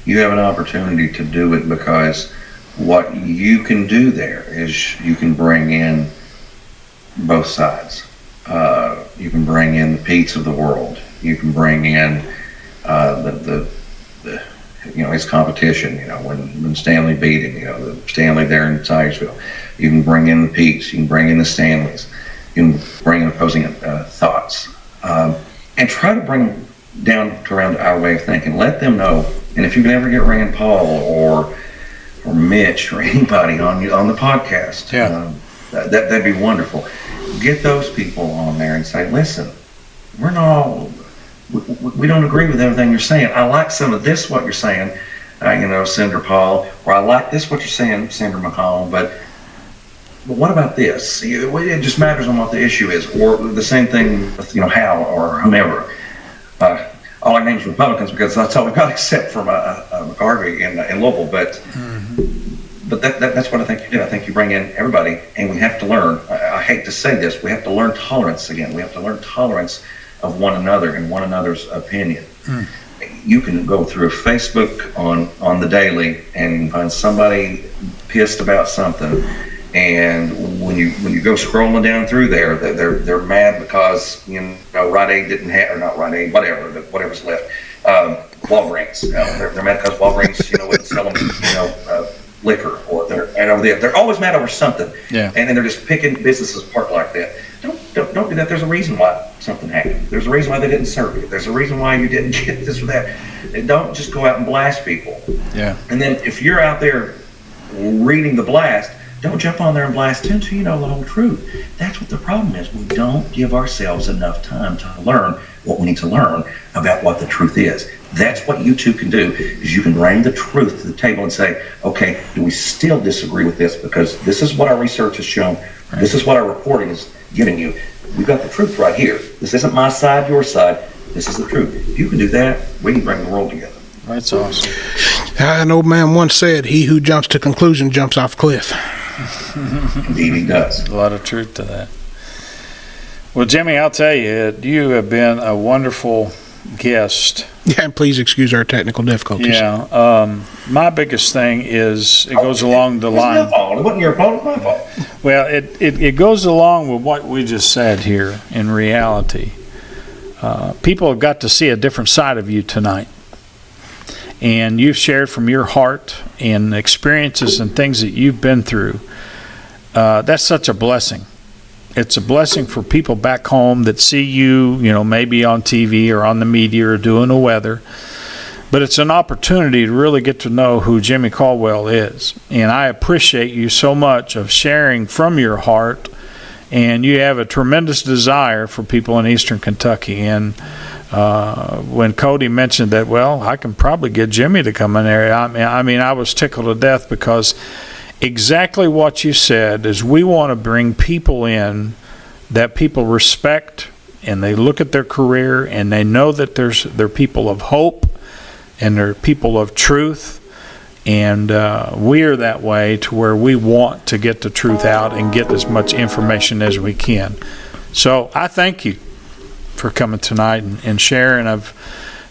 You have an opportunity to do it because what you can do there is you can bring in both sides. You can bring in the Petes of the world. You can bring in the you know, his competition. You know, when Stanley beat him, you know, the Stanley there in Titusville. You can bring in the Petes. You can bring in the Stanleys. You can bring in opposing thoughts, and try to bring them down to around our way of thinking. Let them know. And if you can ever get Rand Paul or Mitch or anybody on the podcast, that'd be wonderful. Get those people on there and say, listen, we're not all, we don't agree with everything you're saying. I like some of this, what you're saying, you know, Senator Paul, or I like this, what you're saying, Senator McCollum, but what about this? It just matters on what the issue is. Or the same thing with, you know, Hal or whomever. All our names Republicans because that's all we got except for McCarvey in Louisville. But but that's what I think you do. I think you bring in everybody, and we have to learn. I hate to say this, we have to learn tolerance again. We have to learn tolerance of one another and one another's opinion. You can go through Facebook on the daily and find somebody pissed about something. And when you go scrolling down through there, they're mad because, you know, Rite Aid didn't have, or not Rite Aid, whatever's left, Walgreens. They're mad because Walgreens, you know, wouldn't sell them, you know, liquor, or they're always mad over something. Yeah. And then they're just picking businesses apart like that. Don't do that. There's a reason why something happened. There's a reason why they didn't serve you. There's a reason why you didn't get this or that. And don't just go out and blast people. Yeah. And then if you're out there reading the blast, don't jump on there and blast until you know the whole truth. That's what the problem is. We don't give ourselves enough time to learn what we need to learn about what the truth is. That's what you two can do, is you can bring the truth to the table and say, okay, do we still disagree with this? Because this is what our research has shown. Right. This is what our reporting is giving you. We've got the truth right here. This isn't my side, your side. This is the truth. If you can do that, we can bring the world together. That's awesome. An old man once said, he who jumps to conclusion jumps off cliff. Indeed he does. A lot of truth to that. Well, Jimmy, I'll tell you, you have been a wonderful guest. Yeah, and please excuse our technical difficulties. Yeah. My biggest thing is it goes along the line. It wasn't your fault, it was my fault. Well, it goes along with what we just said here in reality. People have got to see a different side of you tonight. And you've shared from your heart and experiences and things that you've been through. That's such a blessing. It's a blessing for people back home that see you, you know, maybe on TV or on the media or doing the weather. But it's an opportunity to really get to know who Jimmy Caldwell is. And I appreciate you so much of sharing from your heart. And you have a tremendous desire for people in Eastern Kentucky. And when Cody mentioned that, well, I can probably get Jimmy to come in there. I mean, I was tickled to death because exactly what you said is we want to bring people in that people respect, and they look at their career and they know that they're people of hope and they're people of truth. And we're that way to where we want to get the truth out and get as much information as we can. So I thank you for coming tonight and sharing of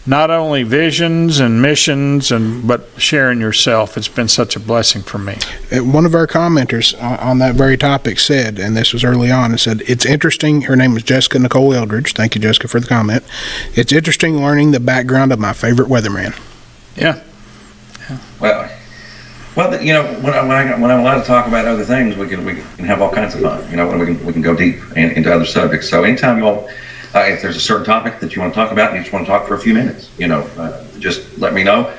not only visions and missions, but sharing yourself. It's been such a blessing for me. One of our commenters on that very topic said, and this was early on, and said, it's interesting, her name was Jessica Nicole Eldridge. Thank you, Jessica, for the comment. It's interesting learning the background of my favorite weatherman. Yeah. Well, you know, when I'm allowed to talk about other things, we can have all kinds of fun. You know, we can go deep into other subjects. So anytime you all, if there's a certain topic that you want to talk about and you just want to talk for a few minutes, you know, just let me know.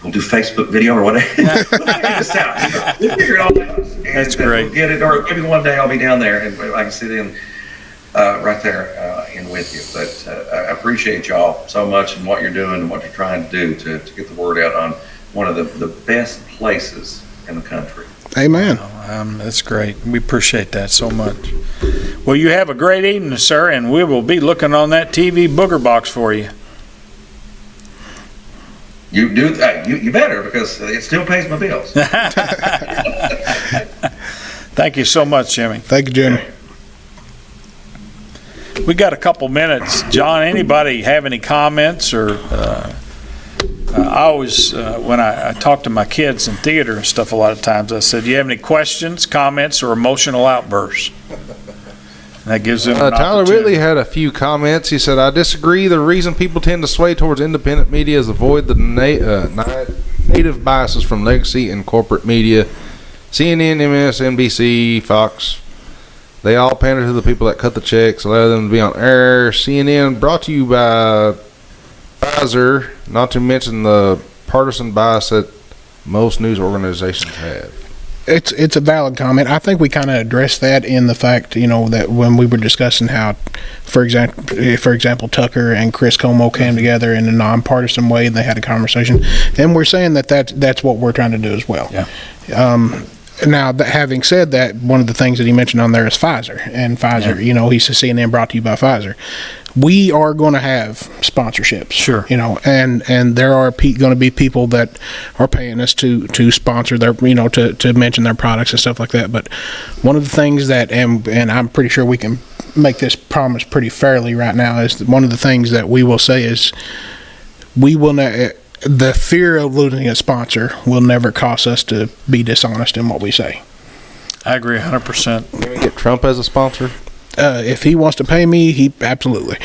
We'll do Facebook video or whatever. We'll figure this out. We'll figure it all out. That's great. We'll get it, or maybe one day I'll be down there and I can sit in right there in with you. But I appreciate y'all so much and what you're doing and what you're trying to do to get the word out on one of the best places in the country. Amen. That's great. We appreciate that so much. Well, you have a great evening, sir, and we will be looking on that TV booger box for you. You do. You better, because it still pays my bills. Thank you so much, Jimmy. Thank you, Jimmy. We got a couple minutes. John, anybody have any comments or... I always, when I talk to my kids in theater and stuff, a lot of times I said, do you have any questions, comments, or emotional outbursts? And that gives them an Tyler opportunity. Whitley had a few comments. He said, I disagree. The reason people tend to sway towards independent media is avoid the native biases from legacy and corporate media. CNN, MSNBC, Fox, they all pander to the people that cut the checks, allow them to be on air. CNN brought to you by Pfizer, not to mention the partisan bias that most news organizations have. It's a valid comment. I think we kind of addressed that in the fact, you know, that when we were discussing how, for example, Tucker and Chris Como came together in a nonpartisan way and they had a conversation, and we're saying that's what we're trying to do as well. Yeah. Now, having said that, one of the things that he mentioned on there is Pfizer, and Pfizer, you know, he says CNN brought to you by Pfizer. We are going to have sponsorships, sure, you know, and there are going to be people that are paying us to sponsor their, you know, to mention their products and stuff like that. But one of the things that, and I'm pretty sure we can make this promise pretty fairly right now, is that one of the things that we will say is we will not. The fear of losing a sponsor will never cause us to be dishonest in what we say. I agree 100%. Can we get Trump as a sponsor? If he wants to pay me, he absolutely.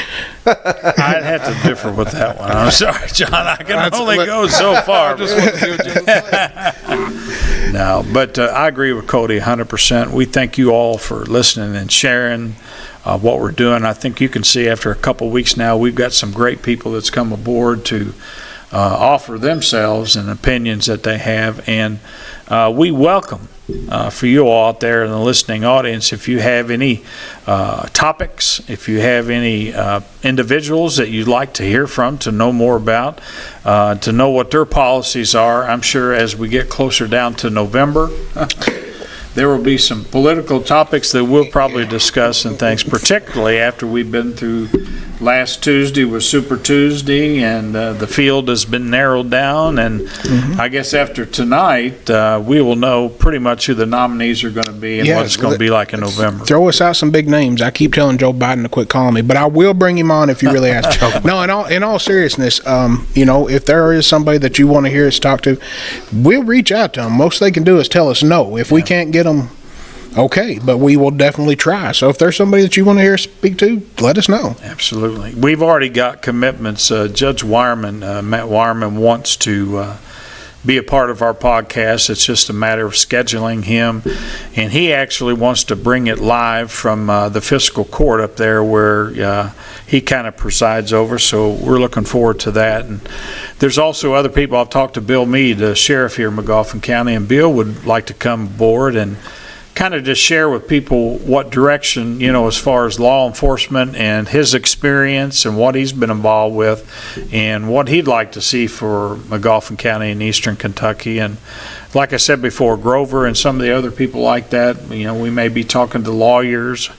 I'd have to differ with that one. I'm sorry, John. I can only go so far. No, but I agree with Cody 100%. We thank you all for listening and sharing what we're doing. I think you can see after a couple weeks now, we've got some great people that's come aboard to offer themselves and opinions that they have, and we welcome for you all out there in the listening audience, if you have any topics, if you have any individuals that you'd like to hear from, to know more about, to know what their policies are. I'm sure as we get closer down to November, there will be some political topics that we'll probably discuss and things, particularly after we've been through last Tuesday was Super Tuesday, and the field has been narrowed down, and I guess after tonight we will know pretty much who the nominees are going to be and what it's going to be like in November. Throw us out some big names. I keep telling Joe Biden to quit calling me, but I will bring him on if you really ask. No, in all seriousness, you know, if there is somebody that you want to hear us talk to, we'll reach out to them. Most they can do is tell us no. If we can't get them, okay, but we will definitely try. So if there's somebody that you want to hear speak to, let us know. Absolutely. We've already got commitments. Judge Weatherman, Matt Weatherman, wants to be a part of our podcast. It's just a matter of scheduling him, and he actually wants to bring it live from the fiscal court up there where he kind of presides over, so we're looking forward to that. And there's also other people. I've talked to Bill Meade, the sheriff here in Magoffin County, and Bill would like to come aboard and kind of just share with people what direction, as far as law enforcement and his experience and what he's been involved with and what he'd like to see for Magoffin County and Eastern Kentucky. And like I said before, Grover and some of the other people like that, we may be talking to lawyers.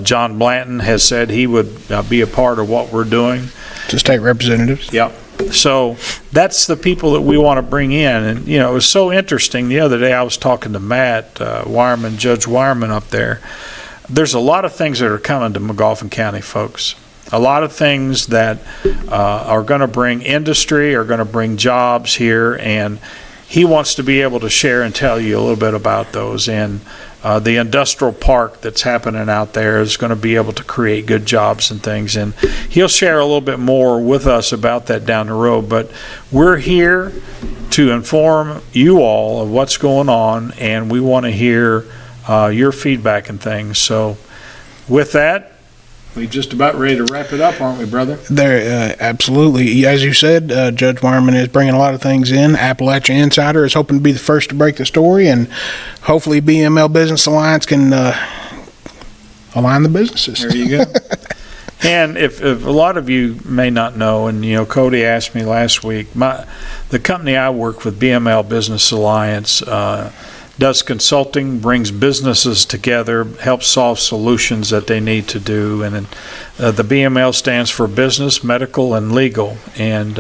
John Blanton has said he would be a part of what we're doing. To state representatives. Yep. So that's the people that we want to bring in. And, it was so interesting. The other day I was talking to Matt Wireman, Judge Wireman up there. There's a lot of things that are coming to Magoffin County, folks. A lot of things that are going to bring industry, are going to bring jobs here. And he wants to be able to share and tell you a little bit about those. And the industrial park that's happening out there is going to be able to create good jobs and things. And he'll share a little bit more with us about that down the road. But we're here to inform you all of what's going on, and we want to hear your feedback and things. So with that, we're just about ready to wrap it up, aren't we, brother? There, absolutely. As you said, Judge Wireman is bringing a lot of things in. Appalachia Insider is hoping to be the first to break the story, and hopefully BML Business Alliance can align the businesses. There you go. And if a lot of you may not know, and Cody asked me last week, the company I work with, BML Business Alliance, does consulting, brings businesses together, helps solve solutions that they need to do. And the BML stands for Business, Medical, and Legal. And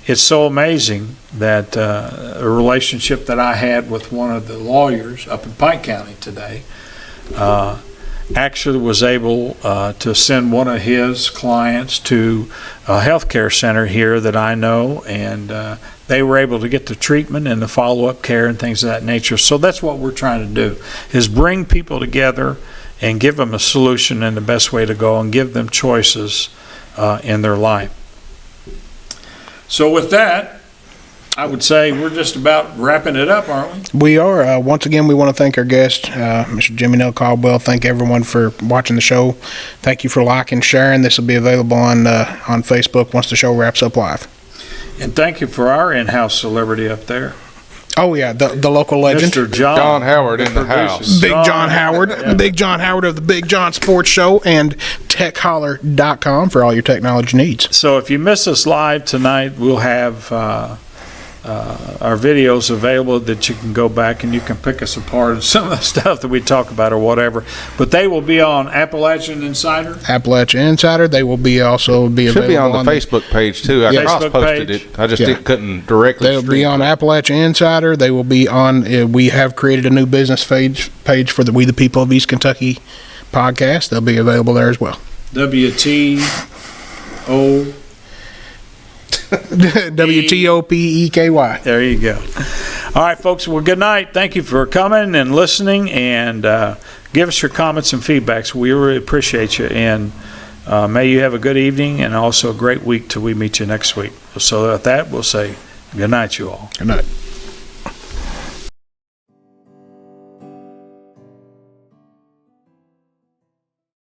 it's so amazing that a relationship that I had with one of the lawyers up in Pike County today actually was able to send one of his clients to a healthcare center here that I know, and they were able to get the treatment and the follow-up care and things of that nature. So that's what we're trying to do, is bring people together and give them a solution and the best way to go and give them choices in their life. So with that, I would say we're just about wrapping it up, aren't we? We are. Once again, we want to thank our guest, Mr. Jim Caldwell. Thank everyone for watching the show. Thank you for liking, sharing. This will be available on Facebook once the show wraps up live. And thank you for our in-house celebrity up there. Oh, yeah, the local legend. Mr. John Howard in the house. Big John Howard. Yeah. Big John Howard of the Big John Sports Show and techholler.com for all your technology needs. So if you miss us live tonight, we'll have our videos available that you can go back and you can pick us apart of some of the stuff that we talk about or whatever. But they will be on Appalachian Insider. Appalachia Insider. They will be available. Should be on the Facebook page too. I cross-posted it. I just couldn't directly. They'll be on Appalachia Insider. They will be on. We have created a new business page for the We the People of East Kentucky podcast. They'll be available there as well. WTO. WTOPEKY. There you go. All right, folks. Well, good night. Thank you for coming and listening, and give us your comments and feedbacks. We really appreciate you, and may you have a good evening and also a great week till we meet you next week. So at that, we'll say good night, you all. Good night.